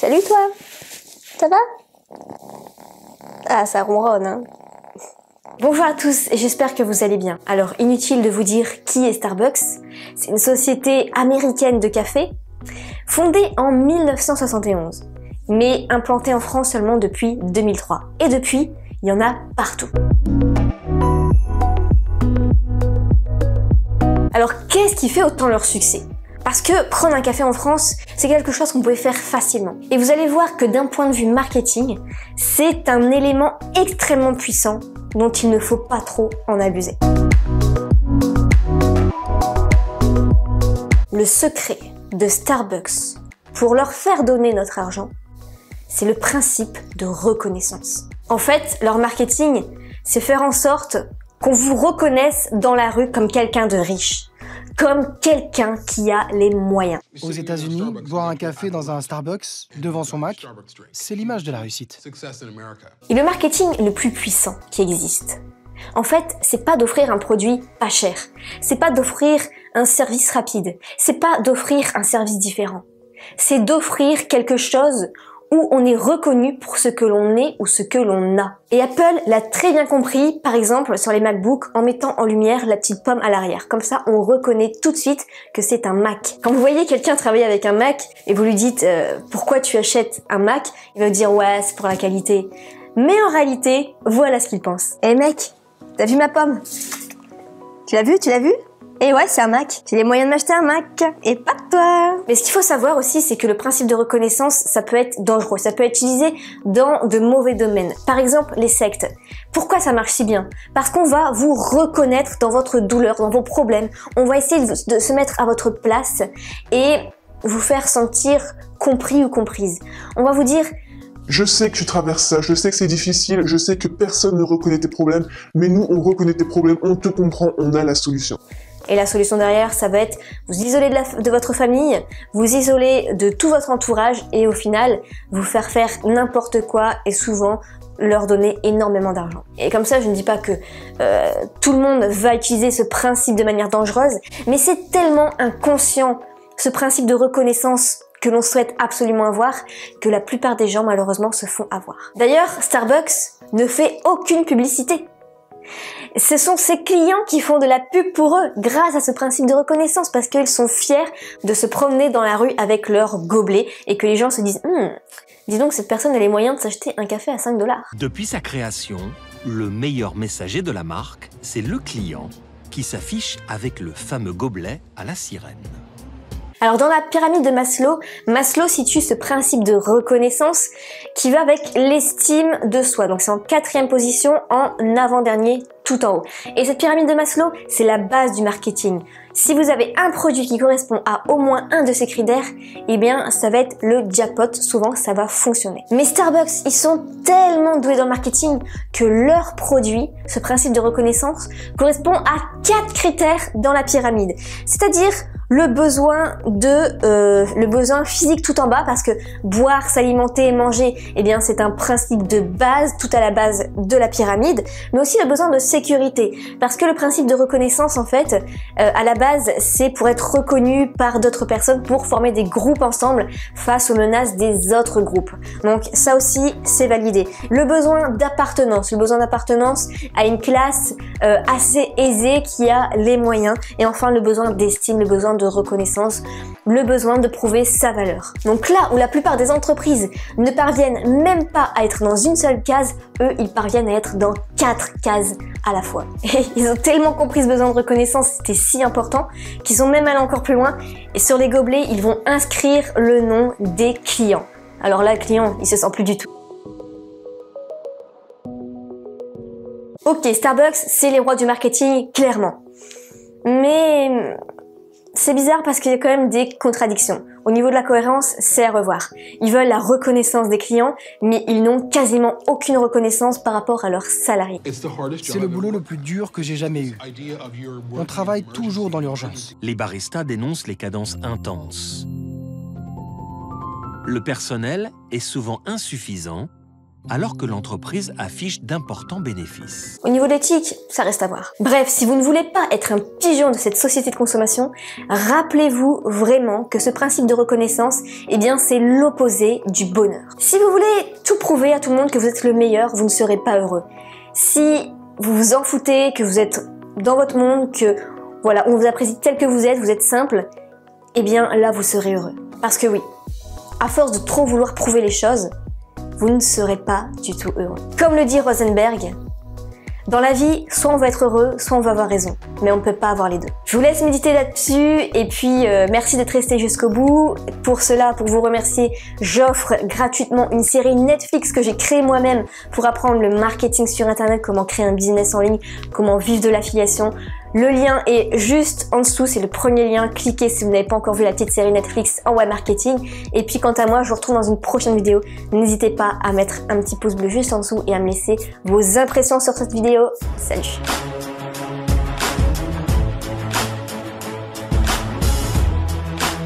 Salut toi. Ça va? Ah, ça ronronne, hein. Bonjour à tous, j'espère que vous allez bien. Alors, inutile de vous dire qui est Starbucks. C'est une société américaine de café, fondée en 1971, mais implantée en France seulement depuis 2003. Et depuis, il y en a partout. Alors, qu'est-ce qui fait autant leur succès? Parce que prendre un café en France, c'est quelque chose qu'on pouvait faire facilement. Et vous allez voir que d'un point de vue marketing, c'est un élément extrêmement puissant dont il ne faut pas trop en abuser. Le secret de Starbucks pour leur faire donner notre argent, c'est le principe de reconnaissance. En fait, leur marketing, c'est faire en sorte qu'on vous reconnaisse dans la rue comme quelqu'un de riche, comme quelqu'un qui a les moyens. Aux États-Unis, boire un café dans un Starbucks devant son Mac, c'est l'image de la réussite. Et le marketing le plus puissant qui existe, en fait, c'est pas d'offrir un produit pas cher, c'est pas d'offrir un service rapide, c'est pas d'offrir un service différent, c'est d'offrir quelque chose où on est reconnu pour ce que l'on est ou ce que l'on a. Et Apple l'a très bien compris, par exemple sur les MacBooks, en mettant en lumière la petite pomme à l'arrière. Comme ça, on reconnaît tout de suite que c'est un Mac. Quand vous voyez quelqu'un travailler avec un Mac et vous lui dites pourquoi tu achètes un Mac, il va vous dire ouais, c'est pour la qualité. Mais en réalité, voilà ce qu'il pense. Eh mec, t'as vu ma pomme? Tu l'as vu? Et ouais, c'est un Mac. J'ai les moyens de m'acheter un Mac. Et pas toi. Mais ce qu'il faut savoir aussi, c'est que le principe de reconnaissance, ça peut être dangereux. Ça peut être utilisé dans de mauvais domaines. Par exemple, les sectes. Pourquoi ça marche si bien? Parce qu'on va vous reconnaître dans votre douleur, dans vos problèmes. On va essayer de se mettre à votre place et vous faire sentir compris ou comprise. On va vous dire... Je sais que tu traverses ça, je sais que c'est difficile, je sais que personne ne reconnaît tes problèmes, mais nous, on reconnaît tes problèmes, on te comprend, on a la solution. Et la solution derrière, ça va être vous isoler de votre famille, vous isoler de tout votre entourage et au final, vous faire n'importe quoi et souvent leur donner énormément d'argent. Et comme ça, je ne dis pas que tout le monde va utiliser ce principe de manière dangereuse, mais c'est tellement inconscient, ce principe de reconnaissance que l'on souhaite absolument avoir, que la plupart des gens malheureusement se font avoir. D'ailleurs, Starbucks ne fait aucune publicité. Ce sont ses clients qui font de la pub pour eux grâce à ce principe de reconnaissance parce qu'ils sont fiers de se promener dans la rue avec leur gobelet et que les gens se disent dis donc cette personne a les moyens de s'acheter un café à 5 $. Depuis sa création, le meilleur messager de la marque, c'est le client qui s'affiche avec le fameux gobelet à la sirène. Alors dans la pyramide de Maslow, Maslow situe ce principe de reconnaissance qui va avec l'estime de soi. Donc c'est en 4e position, en avant-dernier, tout en haut. Et cette pyramide de Maslow, c'est la base du marketing. Si vous avez un produit qui correspond à au moins un de ces critères, eh bien ça va être le jackpot, souvent ça va fonctionner. Mais Starbucks, ils sont tellement doués dans le marketing que leur produit, ce principe de reconnaissance, correspond à 4 critères dans la pyramide. C'est-à-dire le besoin physique tout en bas parce que boire, s'alimenter et manger, eh bien c'est un principe de base, tout à la base de la pyramide, mais aussi le besoin de sécurité parce que le principe de reconnaissance en fait, à la base c'est pour être reconnu par d'autres personnes pour former des groupes ensemble face aux menaces des autres groupes. Donc ça aussi c'est validé. Le besoin d'appartenance à une classe assez aisée qui a les moyens et enfin le besoin d'estime, le besoin de reconnaissance, le besoin de prouver sa valeur. Donc là où la plupart des entreprises ne parviennent même pas à être dans une seule case, eux ils parviennent à être dans 4 cases à la fois. Et ils ont tellement compris ce besoin de reconnaissance, c'était si important, qu'ils sont même allés encore plus loin et sur les gobelets ils vont inscrire le nom des clients. Alors là le client il se sent plus du tout. Ok, Starbucks c'est les rois du marketing, clairement. Mais c'est bizarre parce qu'il y a quand même des contradictions. Au niveau de la cohérence, c'est à revoir. Ils veulent la reconnaissance des clients, mais ils n'ont quasiment aucune reconnaissance par rapport à leurs salariés. C'est le boulot le plus dur que j'ai jamais eu. On travaille toujours dans l'urgence. Les baristas dénoncent les cadences intenses. Le personnel est souvent insuffisant, alors que l'entreprise affiche d'importants bénéfices. Au niveau de l'éthique, ça reste à voir. Bref, si vous ne voulez pas être un pigeon de cette société de consommation, rappelez-vous vraiment que ce principe de reconnaissance, eh bien, c'est l'opposé du bonheur. Si vous voulez tout prouver à tout le monde que vous êtes le meilleur, vous ne serez pas heureux. Si vous vous en foutez, que vous êtes dans votre monde, que voilà, on vous apprécie tel que vous êtes simple, eh bien, là, vous serez heureux. Parce que oui, à force de trop vouloir prouver les choses, vous ne serez pas du tout heureux. Comme le dit Rosenberg, dans la vie, soit on va être heureux, soit on va avoir raison. Mais on ne peut pas avoir les deux. Je vous laisse méditer là-dessus et puis merci d'être resté jusqu'au bout. Pour cela, pour vous remercier, j'offre gratuitement une série Netflix que j'ai créée moi-même pour apprendre le marketing sur Internet, comment créer un business en ligne, comment vivre de l'affiliation. Le lien est juste en dessous, c'est le premier lien. Cliquez si vous n'avez pas encore vu la petite série Netflix en web marketing. Et puis quant à moi, je vous retrouve dans une prochaine vidéo. N'hésitez pas à mettre un petit pouce bleu juste en dessous et à me laisser vos impressions sur cette vidéo. Salut!